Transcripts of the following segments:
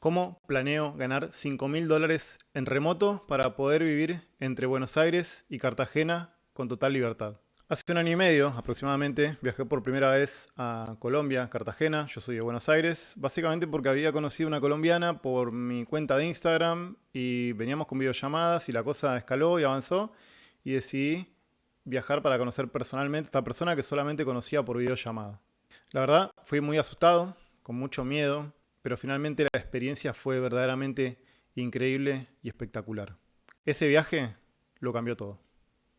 ¿Cómo planeo ganar $5.000 en remoto para poder vivir entre Buenos Aires y Cartagena con total libertad? Hace un año y medio aproximadamente viajé por primera vez a Colombia, Cartagena. Yo soy de Buenos Aires, básicamente porque había conocido una colombiana por mi cuenta de Instagram y veníamos con videollamadas y la cosa escaló y avanzó y decidí viajar para conocer personalmente a esta persona que solamente conocía por videollamada. La verdad, fui muy asustado, con mucho miedo, pero finalmente la experiencia fue verdaderamente increíble y espectacular. Ese viaje lo cambió todo.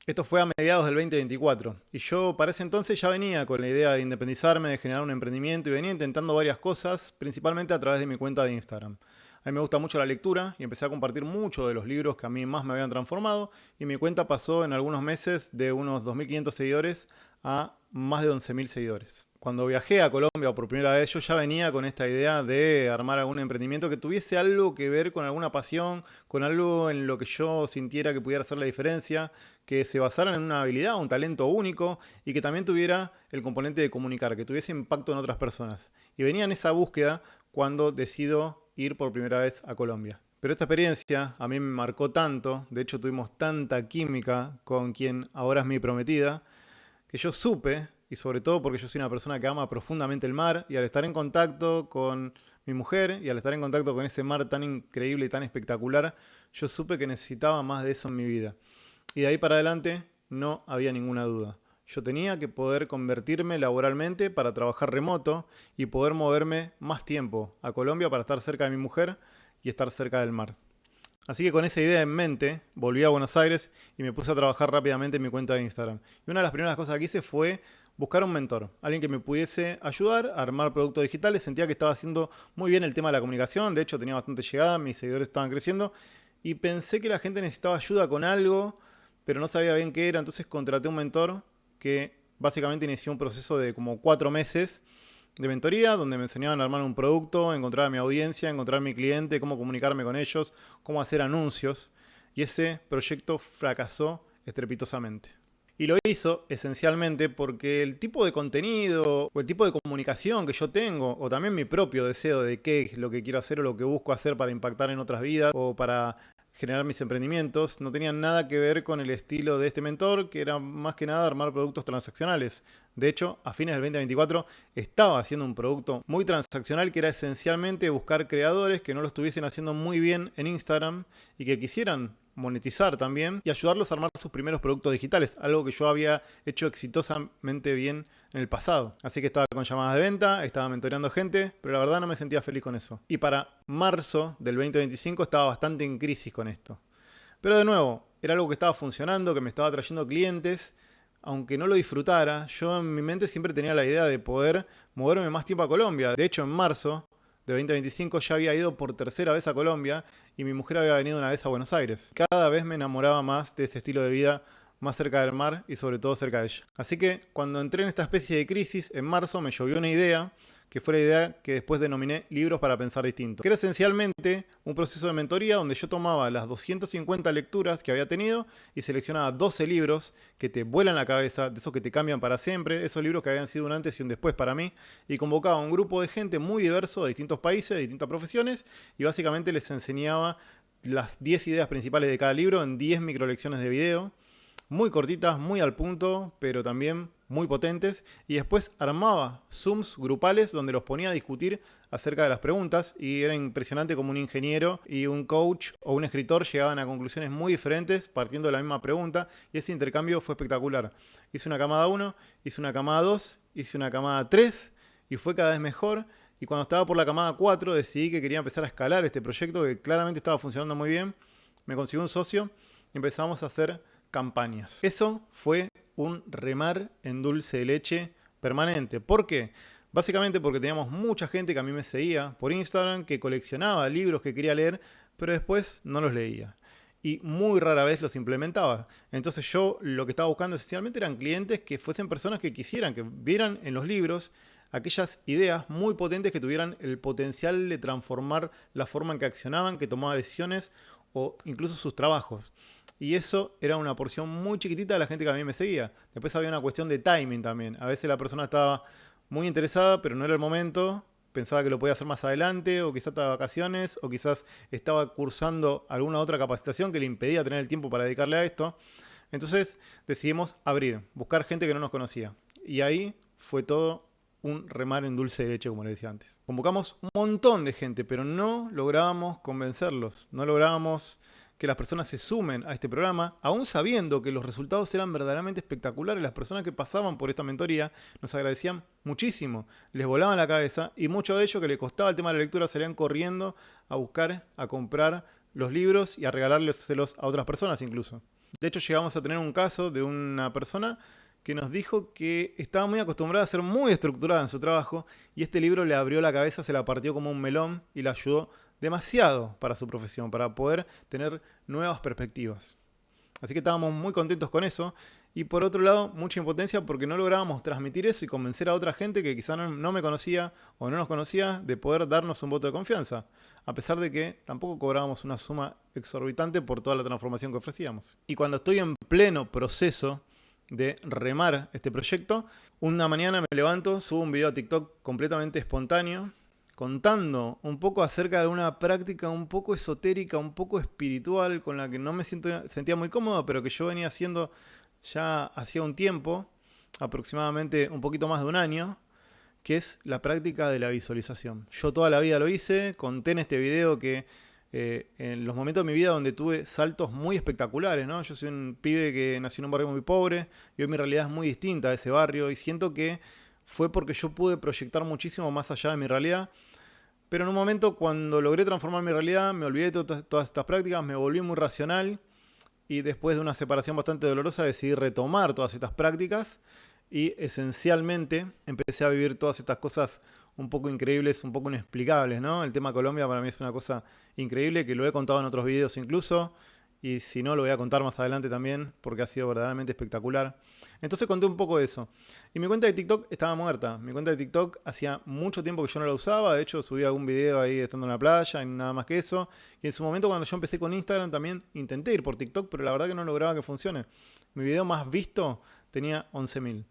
Esto fue a mediados del 2024 y yo para ese entonces ya venía con la idea de independizarme, de generar un emprendimiento y venía intentando varias cosas, principalmente a través de mi cuenta de Instagram. A mí me gusta mucho la lectura y empecé a compartir mucho de los libros que a mí más me habían transformado y mi cuenta pasó en algunos meses de unos 2.500 seguidores a más de 11.000 seguidores. Cuando viajé a Colombia por primera vez, yo ya venía con esta idea de armar algún emprendimiento que tuviese algo que ver con alguna pasión, con algo en lo que yo sintiera que pudiera hacer la diferencia, que se basara en una habilidad, un talento único y que también tuviera el componente de comunicar, que tuviese impacto en otras personas. Y venía en esa búsqueda cuando decido ir por primera vez a Colombia. Pero esta experiencia a mí me marcó tanto, de hecho tuvimos tanta química con quien ahora es mi prometida, que yo supe, y sobre todo porque yo soy una persona que ama profundamente el mar, y al estar en contacto con mi mujer y al estar en contacto con ese mar tan increíble y tan espectacular, yo supe que necesitaba más de eso en mi vida. Y de ahí para adelante no había ninguna duda. Yo tenía que poder convertirme laboralmente para trabajar remoto y poder moverme más tiempo a Colombia para estar cerca de mi mujer y estar cerca del mar. Así que con esa idea en mente, volví a Buenos Aires y me puse a trabajar rápidamente en mi cuenta de Instagram. Y una de las primeras cosas que hice fue buscar un mentor, alguien que me pudiese ayudar a armar productos digitales. Sentía que estaba haciendo muy bien el tema de la comunicación, de hecho tenía bastante llegada, mis seguidores estaban creciendo y pensé que la gente necesitaba ayuda con algo, pero no sabía bien qué era, entonces contraté un mentor que básicamente inició un proceso de como 4 meses de mentoría, donde me enseñaban a armar un producto, encontrar a mi audiencia, encontrar a mi cliente, cómo comunicarme con ellos, cómo hacer anuncios. Y ese proyecto fracasó estrepitosamente. Y lo hizo esencialmente porque el tipo de contenido o el tipo de comunicación que yo tengo, o también mi propio deseo de qué es lo que quiero hacer o lo que busco hacer para impactar en otras vidas o para generar mis emprendimientos, no tenían nada que ver con el estilo de este mentor, que era más que nada armar productos transaccionales. De hecho, a fines del 2024 estaba haciendo un producto muy transaccional que era esencialmente buscar creadores que no lo estuviesen haciendo muy bien en Instagram y que quisieran monetizar también y ayudarlos a armar sus primeros productos digitales, algo que yo había hecho exitosamente bien en el pasado. Así que estaba con llamadas de venta, estaba mentoreando gente, pero la verdad no me sentía feliz con eso. Y para marzo del 2025 estaba bastante en crisis con esto. Pero de nuevo, era algo que estaba funcionando, que me estaba trayendo clientes, aunque no lo disfrutara. Yo en mi mente siempre tenía la idea de poder moverme más tiempo a Colombia. De hecho, en marzo de 2025 ya había ido por tercera vez a Colombia y mi mujer había venido una vez a Buenos Aires. Cada vez me enamoraba más de ese estilo de vida, más cerca del mar y sobre todo cerca de ella. Así que cuando entré en esta especie de crisis, en marzo me llovió una idea, que fue la idea que después denominé Libros para Pensar Distinto, que era esencialmente un proceso de mentoría donde yo tomaba las 250 lecturas que había tenido y seleccionaba 12 libros que te vuelan la cabeza, de esos que te cambian para siempre, esos libros que habían sido un antes y un después para mí, y convocaba a un grupo de gente muy diverso, de distintos países, de distintas profesiones, y básicamente les enseñaba las 10 ideas principales de cada libro en 10 microlecciones de video, muy cortitas, muy al punto, pero también muy potentes. Y después armaba Zooms grupales donde los ponía a discutir acerca de las preguntas. Y era impresionante como un ingeniero y un coach o un escritor llegaban a conclusiones muy diferentes partiendo de la misma pregunta. Y ese intercambio fue espectacular. Hice una camada 1, hice una camada 2, hice una camada 3 y fue cada vez mejor. Y cuando estaba por la camada 4 decidí que quería empezar a escalar este proyecto que claramente estaba funcionando muy bien. Me conseguí un socio y empezamos a hacer campañas. Eso fue un remar en dulce de leche permanente. ¿Por qué? Básicamente porque teníamos mucha gente que a mí me seguía por Instagram, que coleccionaba libros que quería leer, pero después no los leía. Y muy rara vez los implementaba. Entonces yo lo que estaba buscando esencialmente eran clientes que fuesen personas que quisieran, que vieran en los libros aquellas ideas muy potentes que tuvieran el potencial de transformar la forma en que accionaban, que tomaban decisiones o incluso sus trabajos. Y eso era una porción muy chiquitita de la gente que a mí me seguía. Después había una cuestión de timing también. A veces la persona estaba muy interesada, pero no era el momento pensaba que lo podía hacer más adelante, o quizás estaba de vacaciones, o quizás estaba cursando alguna otra capacitación que le impedía tener el tiempo para dedicarle a esto. Entonces decidimos abrir, buscar gente que no nos conocía. Y ahí fue todo un remar en dulce de leche, como le decía antes. Convocamos un montón de gente, pero no lográbamos convencerlos, no lográbamos que las personas se sumen a este programa, aún sabiendo que los resultados eran verdaderamente espectaculares. Las personas que pasaban por esta mentoría nos agradecían muchísimo, les volaban la cabeza, y muchos de ellos que les costaba el tema de la lectura salían corriendo a buscar, a comprar los libros y a regalárselos a otras personas incluso. De hecho, llegamos a tener un caso de una persona que nos dijo que estaba muy acostumbrada a ser muy estructurada en su trabajo, y este libro le abrió la cabeza, se la partió como un melón y la ayudó demasiado para su profesión, para poder tener nuevas perspectivas. Así que estábamos muy contentos con eso. Y por otro lado, mucha impotencia porque no lográbamos transmitir eso y convencer a otra gente que quizá no me conocía o no nos conocía, de poder darnos un voto de confianza, a pesar de que tampoco cobrábamos una suma exorbitante por toda la transformación que ofrecíamos. Y cuando estoy en pleno proceso de remar este proyecto, una mañana me levanto, subo un video a TikTok completamente espontáneo, contando un poco acerca de una práctica un poco esotérica, un poco espiritual, con la que no me sentía muy cómodo, pero que yo venía haciendo ya hacía un tiempo, aproximadamente un poquito más de un año, que es la práctica de la visualización. Yo toda la vida lo hice, conté en este video que en los momentos de mi vida donde tuve saltos muy espectaculares, ¿no? Yo soy un pibe que nació en un barrio muy pobre, y hoy mi realidad es muy distinta a ese barrio, y siento que fue porque yo pude proyectar muchísimo más allá de mi realidad. Pero en un momento, cuando logré transformar mi realidad, me olvidé de todas estas prácticas, me volví muy racional, y después de una separación bastante dolorosa decidí retomar todas estas prácticas, y esencialmente empecé a vivir todas estas cosas un poco increíbles, un poco inexplicables, ¿no? El tema Colombia para mí es una cosa increíble, que lo he contado en otros videos incluso, y si no lo voy a contar más adelante también, porque ha sido verdaderamente espectacular. Entonces conté un poco de eso. Y mi cuenta de TikTok estaba muerta. Mi cuenta de TikTok hacía mucho tiempo que yo no la usaba. De hecho, subí algún video ahí estando en la playa y nada más que eso. Y en su momento, cuando yo empecé con Instagram, también intenté ir por TikTok, pero la verdad que no lograba que funcione. Mi video más visto tenía 11.000.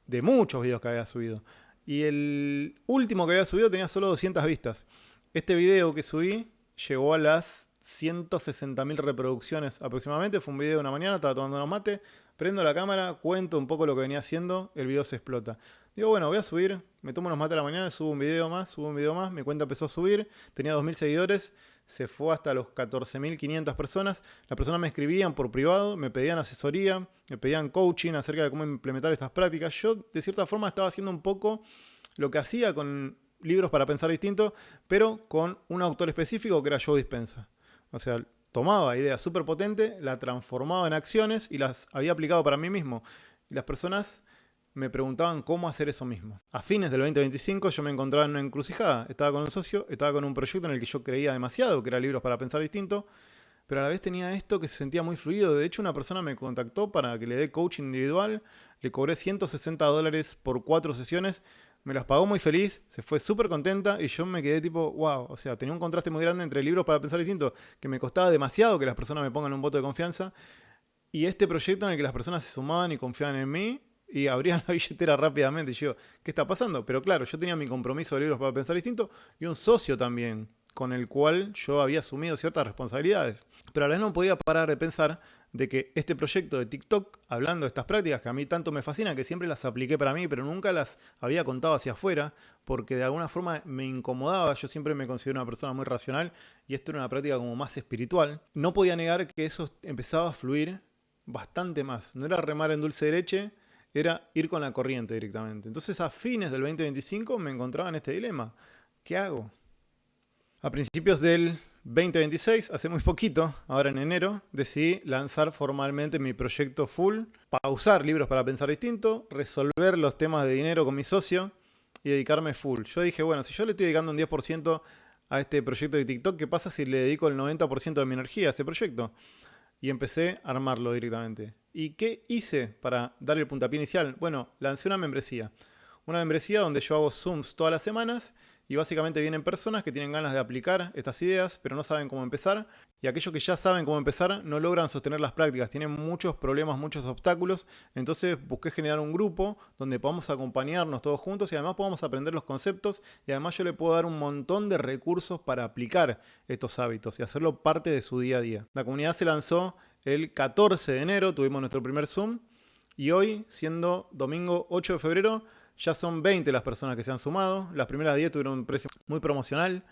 De muchos videos que había subido. Y el último que había subido tenía solo 200 vistas. Este video que subí llegó a las 160.000 reproducciones aproximadamente. Fue un video de una mañana, estaba tomando unos mates, prendo la cámara, cuento un poco lo que venía haciendo, el video se explota. Digo, bueno, voy a subir, me tomo unos mates a la mañana, subo un video más, mi cuenta empezó a subir, tenía 2.000 seguidores, se fue hasta los 14.500 personas. Las personas me escribían por privado, me pedían asesoría, me pedían coaching acerca de cómo implementar estas prácticas. Yo, de cierta forma, estaba haciendo un poco lo que hacía con libros para pensar distinto, pero con un autor específico que era Joe Dispenza. O sea, tomaba ideas súper potentes, la transformaba en acciones y las había aplicado para mí mismo. Y las personas me preguntaban cómo hacer eso mismo. A fines del 2025 yo me encontraba en una encrucijada. Estaba con un socio, estaba con un proyecto en el que yo creía demasiado, que era libros para pensar distinto, pero a la vez tenía esto que se sentía muy fluido. De hecho, una persona me contactó para que le dé coaching individual, le cobré $160 por 4 sesiones, me las pagó muy feliz, se fue súper contenta, y yo me quedé tipo, wow, o sea, tenía un contraste muy grande entre libros para pensar distinto, que me costaba demasiado que las personas me pongan un voto de confianza, y este proyecto en el que las personas se sumaban y confiaban en mí, y abrían la billetera rápidamente. Y yo, ¿qué está pasando? Pero claro, yo tenía mi compromiso de libros para pensar distinto, y un socio también, con el cual yo había asumido ciertas responsabilidades. Pero a la vez no podía parar de pensar de que este proyecto de TikTok, hablando de estas prácticas que a mí tanto me fascinan, que siempre las apliqué para mí, pero nunca las había contado hacia afuera, porque de alguna forma me incomodaba. Yo siempre me considero una persona muy racional, y esto era una práctica como más espiritual. No podía negar que eso empezaba a fluir bastante más. No era remar en dulce de leche, era ir con la corriente directamente. Entonces, a fines del 2025 me encontraba en este dilema. ¿Qué hago? A principios del 2026, hace muy poquito, ahora en enero, decidí lanzar formalmente mi proyecto full, pausar libros para pensar distinto, resolver los temas de dinero con mi socio y dedicarme full. Yo dije, bueno, si yo le estoy dedicando un 10% a este proyecto de TikTok, ¿qué pasa si le dedico el 90% de mi energía a ese proyecto? Y empecé a armarlo directamente. ¿Y qué hice para dar el puntapié inicial? Bueno, lancé una membresía. Una membresía donde yo hago Zooms todas las semanas, y básicamente vienen personas que tienen ganas de aplicar estas ideas, pero no saben cómo empezar. Y aquellos que ya saben cómo empezar no logran sostener las prácticas, tienen muchos problemas, muchos obstáculos. Entonces busqué generar un grupo donde podamos acompañarnos todos juntos y además podamos aprender los conceptos. Y además yo le puedo dar un montón de recursos para aplicar estos hábitos y hacerlo parte de su día a día. La comunidad se lanzó el 14 de enero, tuvimos nuestro primer Zoom. Y hoy, siendo domingo 8 de febrero, ya son 20 las personas que se han sumado. Las primeras 10 tuvieron un precio muy promocional.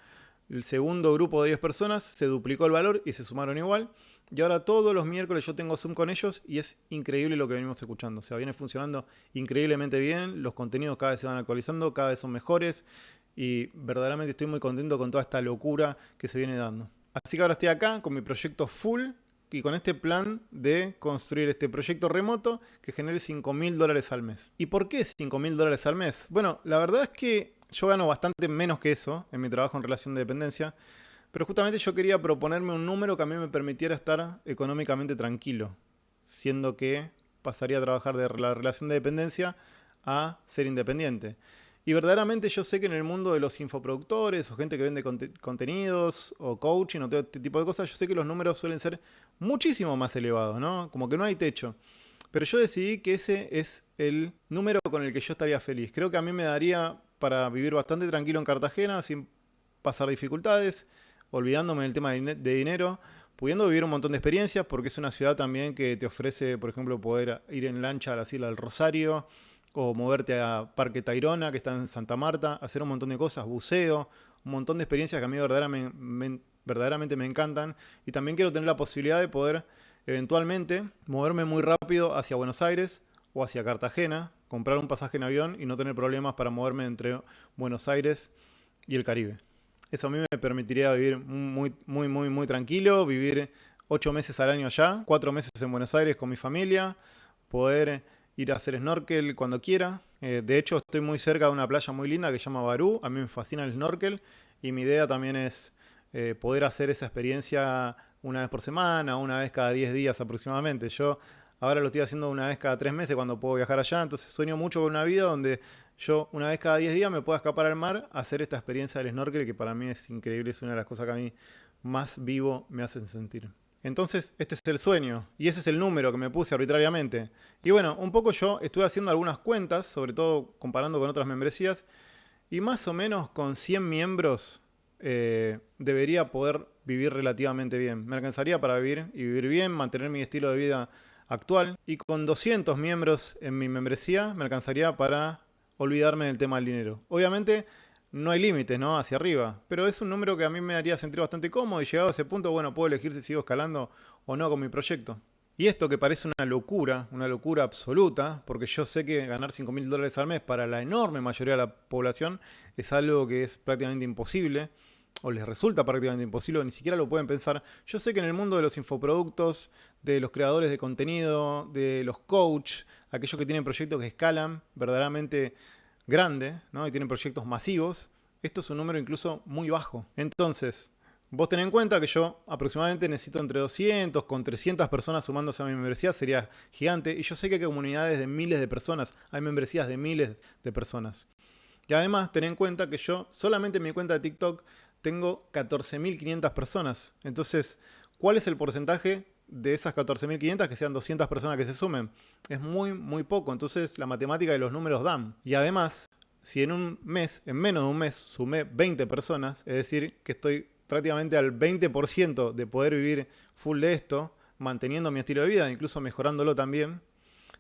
El segundo grupo de 10 personas se duplicó el valor y se sumaron igual. Y ahora todos los miércoles yo tengo Zoom con ellos y es increíble lo que venimos escuchando. O sea, viene funcionando increíblemente bien. Los contenidos cada vez se van actualizando, cada vez son mejores. Y verdaderamente estoy muy contento con toda esta locura que se viene dando. Así que ahora estoy acá con mi proyecto full y con este plan de construir este proyecto remoto que genere $5.000 al mes. ¿Y por qué $5.000 al mes? Bueno, la verdad es que yo gano bastante menos que eso en mi trabajo en relación de dependencia, pero justamente yo quería proponerme un número que a mí me permitiera estar económicamente tranquilo, siendo que pasaría a trabajar de la relación de dependencia a ser independiente. Y verdaderamente yo sé que en el mundo de los infoproductores o gente que vende contenidos o coaching o todo este tipo de cosas, yo sé que los números suelen ser muchísimo más elevados, ¿no? Como que no hay techo. Pero yo decidí que ese es el número con el que yo estaría feliz. Creo que a mí me daría para vivir bastante tranquilo en Cartagena, sin pasar dificultades, olvidándome del tema de dinero, pudiendo vivir un montón de experiencias, porque es una ciudad también que te ofrece, por ejemplo, poder ir en lancha a las Islas del Rosario, o moverte a Parque Tayrona, que está en Santa Marta, hacer un montón de cosas, buceo, un montón de experiencias que a mí verdaderamente me encantan. Y también quiero tener la posibilidad de poder eventualmente moverme muy rápido hacia Buenos Aires o hacia Cartagena, comprar un pasaje en avión y no tener problemas para moverme entre Buenos Aires y el Caribe. Eso a mí me permitiría vivir muy tranquilo, vivir 8 meses al año allá, 4 meses en Buenos Aires con mi familia, poder ir a hacer snorkel cuando quiera. De hecho, estoy muy cerca de una playa muy linda que se llama Barú. A mí me fascina el snorkel y mi idea también es poder hacer esa experiencia una vez por semana, una vez cada 10 días aproximadamente. Yo ahora lo estoy haciendo una vez cada 3 meses cuando puedo viajar allá, entonces sueño mucho con una vida donde yo una vez cada 10 días me pueda escapar al mar a hacer esta experiencia del snorkel que para mí es increíble, es una de las cosas que a mí más vivo me hacen sentir. Entonces, este es el sueño y ese es el número que me puse arbitrariamente. Y bueno, un poco yo estuve haciendo algunas cuentas, sobre todo comparando con otras membresías, y más o menos con 100 miembros debería poder vivir relativamente bien. Me alcanzaría para vivir y vivir bien, mantener mi estilo de vida actual. Y con 200 miembros en mi membresía me alcanzaría para olvidarme del tema del dinero. Obviamente no hay límites, ¿no? Hacia arriba. Pero es un número que a mí me haría sentir bastante cómodo y llegado a ese punto, bueno, puedo elegir si sigo escalando o no con mi proyecto. Y esto que parece una locura absoluta, porque yo sé que ganar $5.000 al mes para la enorme mayoría de la población es algo que es prácticamente imposible, o les resulta prácticamente imposible, o ni siquiera lo pueden pensar. Yo sé que en el mundo de los infoproductos, de los creadores de contenido, de los coaches, aquellos que tienen proyectos que escalan verdaderamente grande, ¿no? Y tienen proyectos masivos, esto es un número incluso muy bajo. Entonces, vos tenés en cuenta que yo aproximadamente necesito entre 200 con 300 personas sumándose a mi membresía, sería gigante. Y yo sé que hay comunidades de miles de personas, hay membresías de miles de personas. Y además, ten en cuenta que yo solamente en mi cuenta de TikTok tengo 14.500 personas. Entonces, ¿cuál es el porcentaje de esas 14.500 que sean 200 personas que se sumen? Es muy poco. Entonces, la matemática de los números dan. Y además, si en un mes, en menos de un mes, sumé 20 personas, es decir, que estoy prácticamente al 20% de poder vivir full de esto, manteniendo mi estilo de vida, incluso mejorándolo también,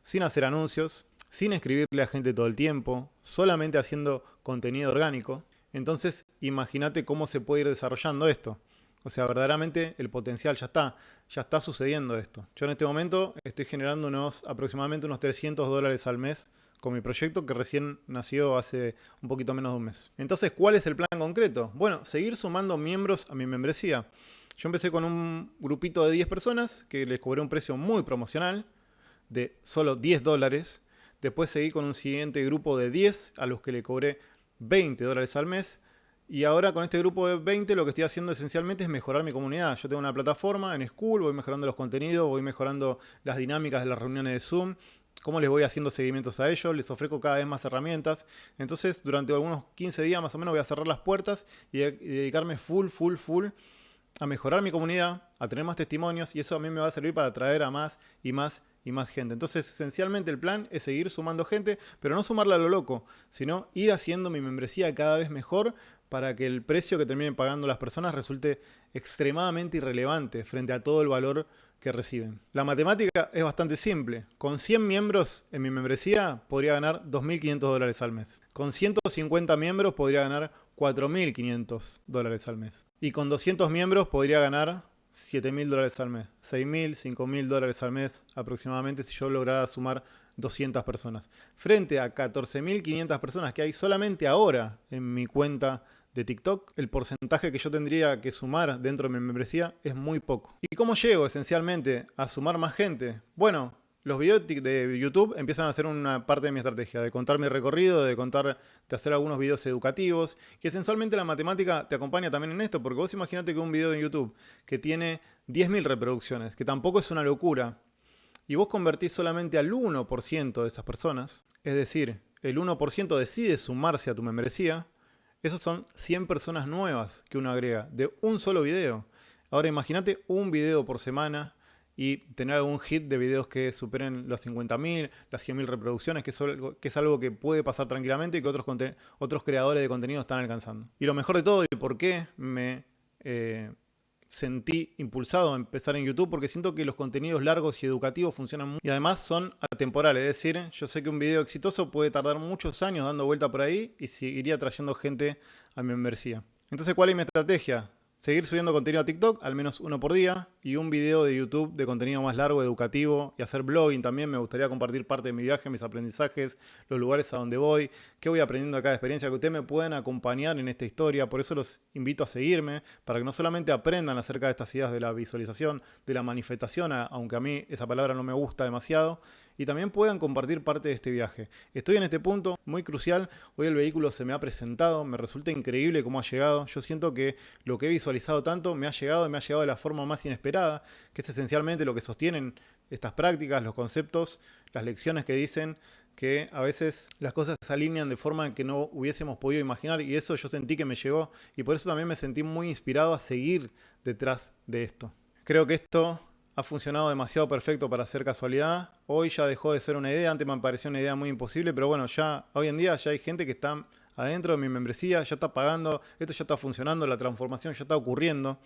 sin hacer anuncios, sin escribirle a gente todo el tiempo, solamente haciendo contenido orgánico. Entonces, imagínate cómo se puede ir desarrollando esto. O sea, verdaderamente el potencial ya está sucediendo esto. Yo en este momento estoy generando aproximadamente unos $300 al mes con mi proyecto que recién nació hace un poquito menos de un mes. Entonces, ¿cuál es el plan concreto? Bueno, seguir sumando miembros a mi membresía. Yo empecé con un grupito de 10 personas que les cobré un precio muy promocional de solo $10. Después seguí con un siguiente grupo de 10 a los que le cobré $20 al mes. Y ahora con este grupo de 20 lo que estoy haciendo esencialmente es mejorar mi comunidad. Yo tengo una plataforma en Skool, voy mejorando los contenidos, voy mejorando las dinámicas de las reuniones de Zoom, cómo les voy haciendo seguimientos a ellos, les ofrezco cada vez más herramientas. Entonces, durante algunos 15 días más o menos voy a cerrar las puertas y dedicarme full a mejorar mi comunidad, a tener más testimonios, y eso a mí me va a servir para atraer a más y más y más gente. Entonces, esencialmente el plan es seguir sumando gente, pero no sumarla a lo loco, sino ir haciendo mi membresía cada vez mejor para que el precio que terminen pagando las personas resulte extremadamente irrelevante frente a todo el valor que reciben. La matemática es bastante simple. Con 100 miembros en mi membresía podría ganar $2.500 al mes. Con 150 miembros podría ganar $4.500 al mes. Y con 200 miembros podría ganar $7.000 al mes. $6.000, $5.000 al mes aproximadamente si yo lograra sumar 200 personas. Frente a 14.500 personas que hay solamente ahora en mi cuenta de TikTok, el porcentaje que yo tendría que sumar dentro de mi membresía es muy poco. ¿Y cómo llego esencialmente a sumar más gente? Bueno, los videos de YouTube empiezan a ser una parte de mi estrategia, de contar mi recorrido, de hacer algunos videos educativos, y esencialmente la matemática te acompaña también en esto, porque vos imaginate que un video en YouTube que tiene 10.000 reproducciones, que tampoco es una locura, y vos convertís solamente al 1% de esas personas, es decir, el 1% decide sumarse a tu membresía, esos son 100 personas nuevas que uno agrega de un solo video. Ahora imagínate un video por semana y tener algún hit de videos que superen los 50.000, las 100.000 reproducciones, que es algo que puede pasar tranquilamente y que otros creadores de contenido están alcanzando. Y lo mejor de todo, y por qué me sentí impulsado a empezar en YouTube, porque siento que los contenidos largos y educativos funcionan muy y además son atemporales. Es decir, yo sé que un video exitoso puede tardar muchos años dando vuelta por ahí y seguiría trayendo gente a mi membresía. Entonces, ¿cuál es mi estrategia? Seguir subiendo contenido a TikTok, al menos uno por día, y un video de YouTube de contenido más largo, educativo, y hacer blogging también. Me gustaría compartir parte de mi viaje, mis aprendizajes, los lugares a donde voy, qué voy aprendiendo de cada experiencia, que ustedes me puedan acompañar en esta historia. Por eso los invito a seguirme, para que no solamente aprendan acerca de estas ideas de la visualización, de la manifestación, aunque a mí esa palabra no me gusta demasiado, y también puedan compartir parte de este viaje. Estoy en este punto muy crucial. Hoy el vehículo se me ha presentado, me resulta increíble cómo ha llegado. Yo siento que lo que he visualizado tanto me ha llegado de la forma más inesperada, que es esencialmente lo que sostienen estas prácticas, los conceptos, las lecciones que dicen que a veces las cosas se alinean de forma que no hubiésemos podido imaginar, y eso yo sentí que me llegó, y por eso también me sentí muy inspirado a seguir detrás de esto. Creo que esto ha funcionado demasiado perfecto para ser casualidad. Hoy ya dejó de ser una idea, antes me pareció una idea muy imposible, pero bueno, ya hoy en día ya hay gente que está adentro de mi membresía, ya está pagando, esto ya está funcionando, la transformación ya está ocurriendo.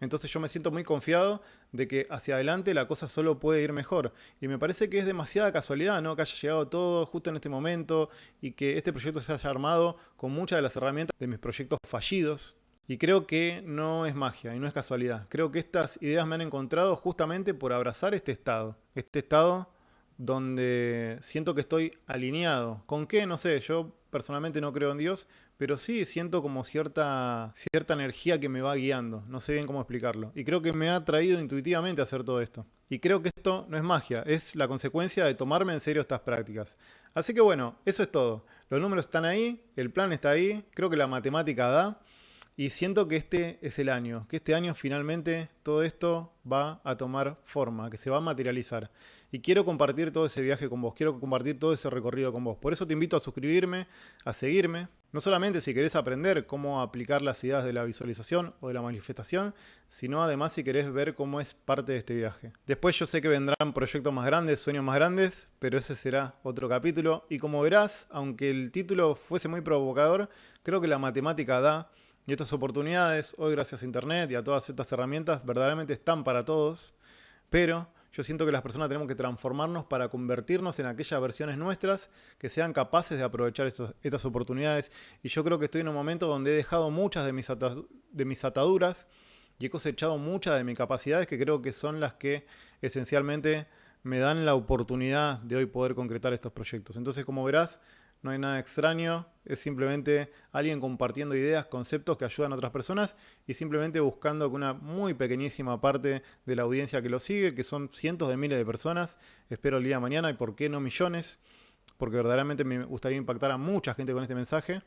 Entonces yo me siento muy confiado de que hacia adelante la cosa solo puede ir mejor. Y me parece que es demasiada casualidad, ¿no? Que haya llegado todo justo en este momento y que este proyecto se haya armado con muchas de las herramientas de mis proyectos fallidos. Y creo que no es magia y no es casualidad. Creo que estas ideas me han encontrado justamente por abrazar este estado. Este estado donde siento que estoy alineado. ¿Con qué? No sé, yo personalmente no creo en Dios, pero sí siento como cierta energía que me va guiando. No sé bien cómo explicarlo. Y creo que me ha traído intuitivamente a hacer todo esto. Y creo que esto no es magia, es la consecuencia de tomarme en serio estas prácticas. Así que bueno, eso es todo. Los números están ahí, el plan está ahí, creo que la matemática da. Y siento que este es el año, que este año finalmente todo esto va a tomar forma, que se va a materializar. Y quiero compartir todo ese viaje con vos, quiero compartir todo ese recorrido con vos. Por eso te invito a suscribirme, a seguirme. No solamente si querés aprender cómo aplicar las ideas de la visualización o de la manifestación, sino además si querés ver cómo es parte de este viaje. Después yo sé que vendrán proyectos más grandes, sueños más grandes, pero ese será otro capítulo. Y como verás, aunque el título fuese muy provocador, creo que la matemática da. Y estas oportunidades, hoy gracias a Internet y a todas estas herramientas, verdaderamente están para todos. Pero yo siento que las personas tenemos que transformarnos para convertirnos en aquellas versiones nuestras que sean capaces de aprovechar estas oportunidades. Y yo creo que estoy en un momento donde he dejado muchas de mis ataduras y he cosechado muchas de mis capacidades que creo que son las que esencialmente me dan la oportunidad de hoy poder concretar estos proyectos. Entonces, como verás, no hay nada extraño, es simplemente alguien compartiendo ideas, conceptos que ayudan a otras personas y simplemente buscando que una muy pequeñísima parte de la audiencia que lo sigue, que son cientos de miles de personas, espero el día de mañana y por qué no millones, porque verdaderamente me gustaría impactar a mucha gente con este mensaje,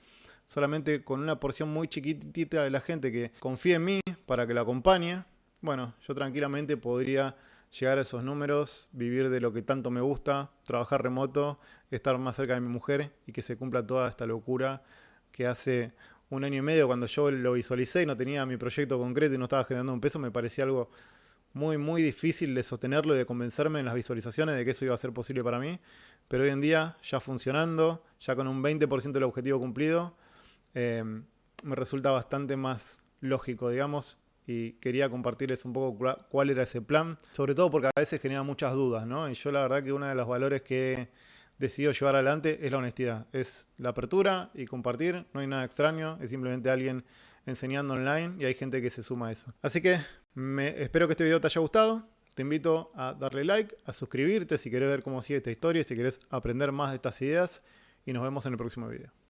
solamente con una porción muy chiquitita de la gente que confíe en mí para que la acompañe. Bueno, yo tranquilamente podría llegar a esos números, vivir de lo que tanto me gusta, trabajar remoto, estar más cerca de mi mujer y que se cumpla toda esta locura que hace 1 año y medio, cuando yo lo visualicé y no tenía mi proyecto concreto y no estaba generando un peso, me parecía algo muy, muy difícil de sostenerlo y de convencerme en las visualizaciones de que eso iba a ser posible para mí. Pero hoy en día, ya funcionando, ya con un 20% del objetivo cumplido, eh, me resulta bastante más lógico, digamos, y quería compartirles un poco cuál era ese plan, sobre todo porque a veces genera muchas dudas, ¿no? Y yo la verdad que uno de los valores que he decidido llevar adelante es la honestidad, es la apertura y compartir, no hay nada extraño, es simplemente alguien enseñando online y hay gente que se suma a eso. Así que espero que este video te haya gustado. Te invito a darle like, a suscribirte si querés ver cómo sigue esta historia y si querés aprender más de estas ideas. Y nos vemos en el próximo video.